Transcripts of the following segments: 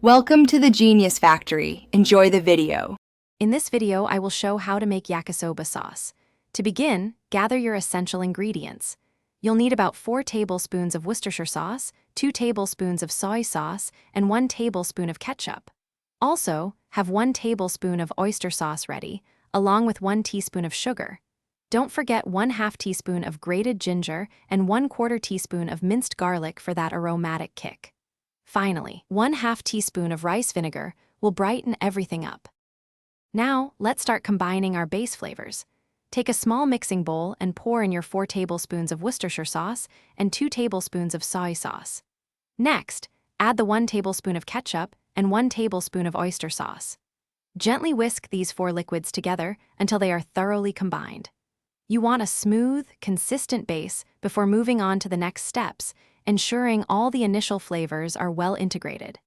Welcome to the Genius Factory. Enjoy the video. In this video, I will show how to make yakisoba sauce. To begin, gather your essential ingredients. You'll need about 4 tablespoons of Worcestershire sauce, 2 tablespoons of soy sauce, and 1 tablespoon of ketchup. Also, have 1 tablespoon of oyster sauce ready, along with 1 teaspoon of sugar. Don't forget 1/2 teaspoon of grated ginger and 1/4 teaspoon of minced garlic for that aromatic kick. Finally, 1/2 teaspoon of rice vinegar will brighten everything up. Now, let's start combining our base flavors. Take a small mixing bowl and pour in your 4 tablespoons of Worcestershire sauce and 2 tablespoons of soy sauce. Next, add the 1 tablespoon of ketchup and 1 tablespoon of oyster sauce. Gently whisk these 4 liquids together until they are thoroughly combined. You want a smooth, consistent base before moving on to the next steps, ensuring all the initial flavors are well integrated.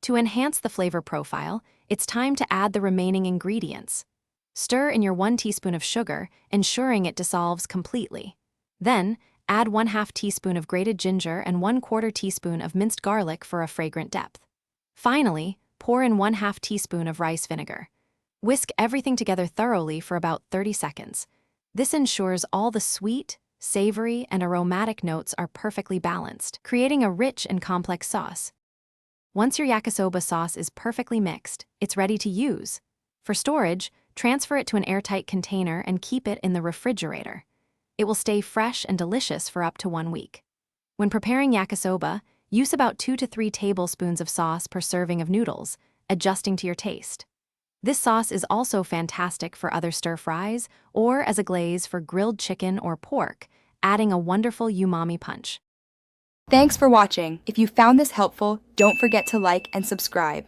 To enhance the flavor profile, it's time to add the remaining ingredients. Stir in your 1 teaspoon of sugar, ensuring it dissolves completely. Then, add 1/2 teaspoon of grated ginger and 1/4 teaspoon of minced garlic for a fragrant depth. Finally, pour in 1/2 teaspoon of rice vinegar. Whisk everything together thoroughly for about 30 seconds. This ensures all the sweet, savory, and aromatic notes are perfectly balanced, creating a rich and complex sauce. Once your yakisoba sauce is perfectly mixed, it's ready to use. For storage, transfer it to an airtight container and keep it in the refrigerator. It will stay fresh and delicious for up to 1 week. When preparing yakisoba, use about 2 to 3 tablespoons of sauce per serving of noodles, adjusting to your taste. This sauce is also fantastic for other stir-fries or as a glaze for grilled chicken or pork, adding a wonderful umami punch. Thanks for watching. If you found this helpful, don't forget to like and subscribe.